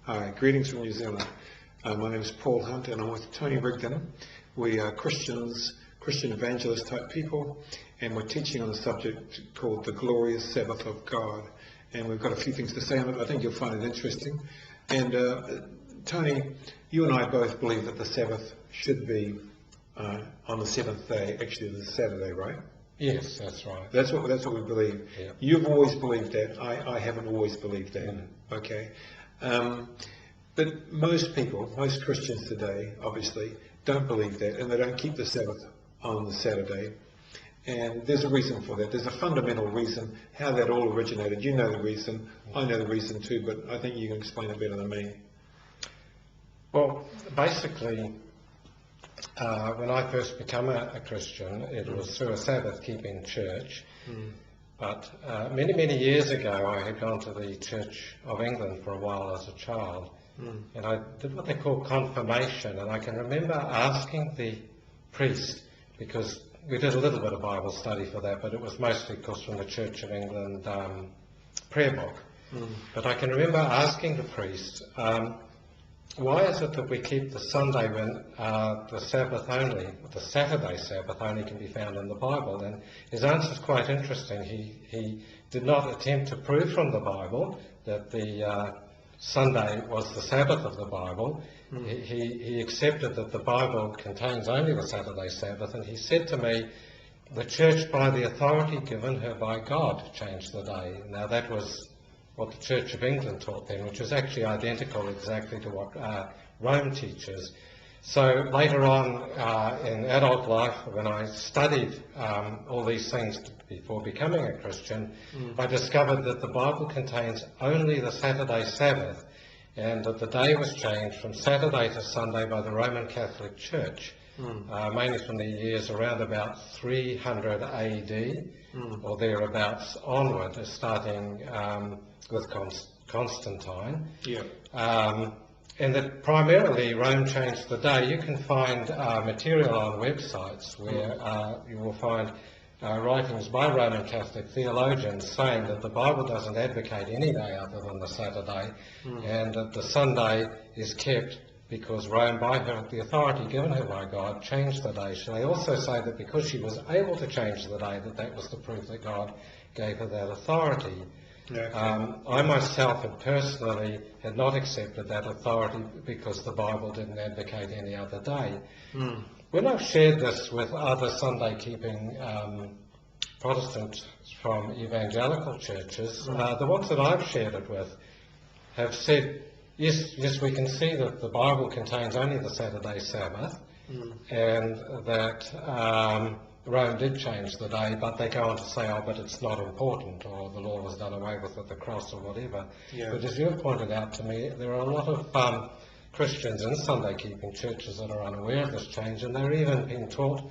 Hi, greetings from New Zealand. My name is Paul Hunt and I'm with Tony Rigdon. We are Christians, Christian evangelist type people, and we're teaching on a subject called the glorious Sabbath of God. And we've got a few things to say on it. I think you'll find it interesting. And Tony, you and I both believe that the Sabbath should be on the seventh day, actually the Saturday, right? Yes, that's right. That's what we believe. Yeah. You've always believed that. I haven't always believed that. Okay. But most people, most Christians today, obviously, don't believe that, and they don't keep the Sabbath on the Saturday. And there's a reason for that. There's a fundamental reason how that all originated. You know the reason. I know the reason too, but I think you can explain it better than me. Well, basically, when I first became a Christian, it was through a Sabbath-keeping church. But many, many years ago, I had gone to the Church of England for a while as a child, and I did what they call confirmation, and I can remember asking the priest, because we did a little bit of Bible study for that, but it was mostly, of course, from the Church of England prayer book. But I can remember asking the priest, why is it that we keep the Sunday when the Sabbath only, the Saturday Sabbath only can be found in the Bible? And his answer is quite interesting. He did not attempt to prove from the Bible that the Sunday was the Sabbath of the Bible. He accepted that the Bible contains only the Saturday Sabbath, and he said to me, the church, by the authority given her by God, changed the day. Now that was what the Church of England taught then, which was actually identical exactly to what Rome teaches. So later on in adult life, when I studied all these things before becoming a Christian, I discovered that the Bible contains only the Saturday Sabbath, and that the day was changed from Saturday to Sunday by the Roman Catholic Church, mainly from the years around about 300 AD or thereabouts onward, starting with Constantine. And that primarily Rome changed the day. You can find material on websites where you will find writings by Roman Catholic theologians saying that the Bible doesn't advocate any day other than the Saturday, and that the Sunday is kept because Rome, by the authority given her by God, changed the day. So they also say that because she was able to change the day, that was the proof that God gave her that authority. I myself had personally had not accepted that authority because the Bible didn't advocate any other day. When I've shared this with other Sunday-keeping Protestants from evangelical churches, the ones that I've shared it with have said, yes, we can see that the Bible contains only the Saturday Sabbath, and that Rome did change the day, but they go on to say, oh, but it's not important, or the law was done away with at the cross, or whatever. But as you have pointed out to me, there are a lot of Christians in Sunday-keeping churches that are unaware of this change, and they're even being taught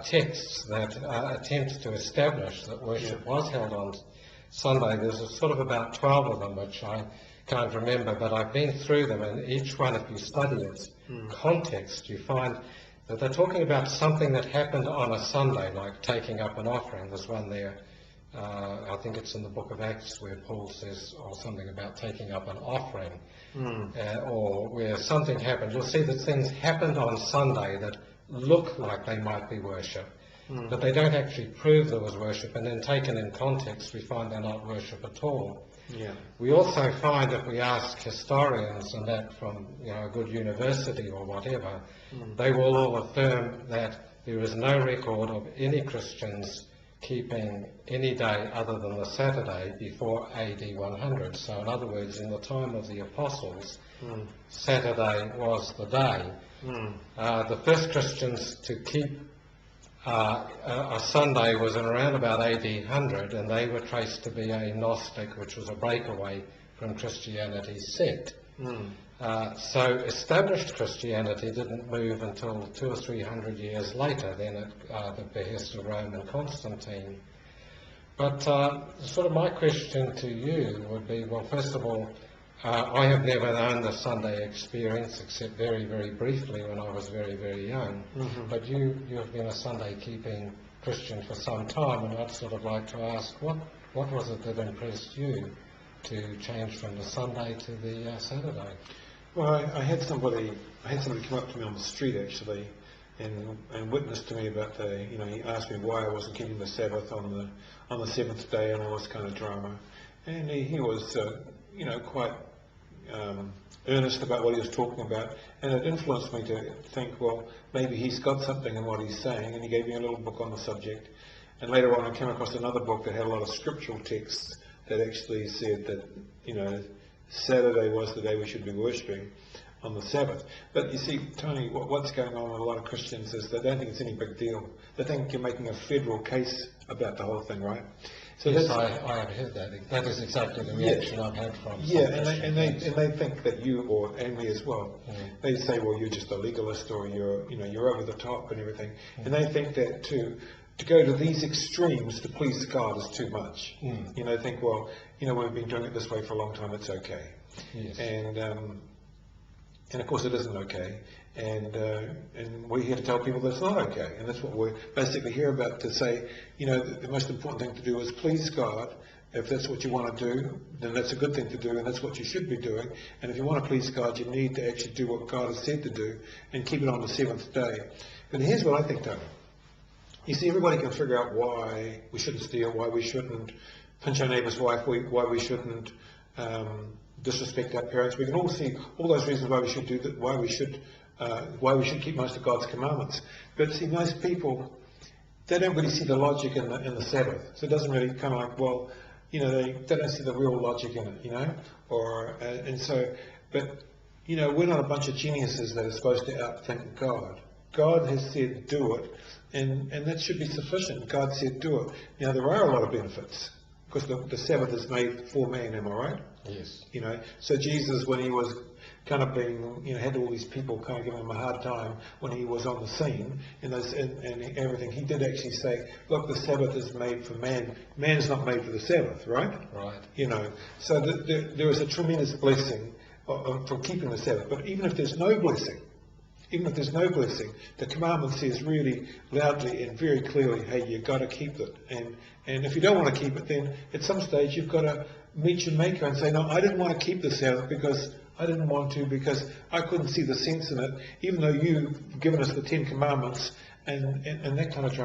texts that attempt to establish that worship was held on Sunday. There's a sort of about 12 of them, which I can't remember, but I've been through them, and each one, if you study its context, you find that they're talking about something that happened on a Sunday, like taking up an offering. There's one there, I think it's in the book of Acts, where Paul says something about taking up an offering, or where something happened. You'll see that things happened on Sunday that look like they might be worship, but they don't actually prove there was worship, and then taken in context, we find they're not worship at all. We also find, if we ask historians, and that from a good university or whatever, they will all affirm that there is no record of any Christians keeping any day other than the Saturday before AD 100. So in other words, in the time of the Apostles, Saturday was the day. The first Christians to keep a Sunday was in around about AD 100, and they were traced to be a Gnostic, which was a breakaway from Christianity's sect. So established Christianity didn't move until 200 or 300 years later, then at the behest of Rome and Constantine. But sort of my question to you would be, well, first of all, I have never known the Sunday experience except very, very briefly when I was very, very young. But you have been a Sunday-keeping Christian for some time, and I'd sort of like to ask, what was it that impressed you to change from the Sunday to the Saturday? Well, I had somebody come up to me on the street actually, and witnessed to me about he asked me why I wasn't keeping the Sabbath on the seventh day and all this kind of drama, and he was quite earnest about what he was talking about, and it influenced me to think, well, maybe he's got something in what he's saying, and he gave me a little book on the subject. And later on I came across another book that had a lot of scriptural texts that actually said that Saturday was the day we should be worshipping on the Sabbath. But you see, Tony, what's going on with a lot of Christians is they don't think it's any big deal. They think you're making a federal case about the whole thing, right? So yes, I have heard that. That is exactly the reaction I've had from and they think that you and me as well. They say, well, you're just a legalist, or you're over the top and everything, and they think that to go to these extremes to please God is too much. They think, well, we've been doing it this way for a long time, it's okay. Yes. And of course it isn't okay, and we're here to tell people that it's not okay, and that's what we're basically here about, to say, the most important thing to do is please God. If that's what you want to do, then that's a good thing to do, and that's what you should be doing. And if you want to please God, you need to actually do what God has said to do and keep it on the seventh day. But here's what I think, Tony. You see, everybody can figure out why we shouldn't steal, why we shouldn't pinch our neighbour's wife, why we shouldn't disrespect our parents. We can all see all those reasons why we should do that, why we should keep most of God's commandments. But see, most people, they don't really see the logic in the Sabbath. So it doesn't really kind of like, well, they don't see the real logic in it, but we're not a bunch of geniuses that are supposed to outthink God. God has said do it, and that should be sufficient. God said do it. Now, there are a lot of benefits, because the Sabbath is made for man, am I right? Yes. So Jesus, when he was kind of being, had all these people kind of giving him a hard time when he was on the scene and everything, he did actually say, look, the Sabbath is made for man. Man is not made for the Sabbath, right? Right. So there is a tremendous blessing for keeping the Sabbath. But even if there's no blessing, the commandment says really loudly and very clearly, hey, you've got to keep it. And if you don't want to keep it, then at some stage you've got to meet your maker and say, no, I didn't want to keep the Sabbath because I didn't want to, because I couldn't see the sense in it, even though you've given us the 10 Commandments and that kind of drama.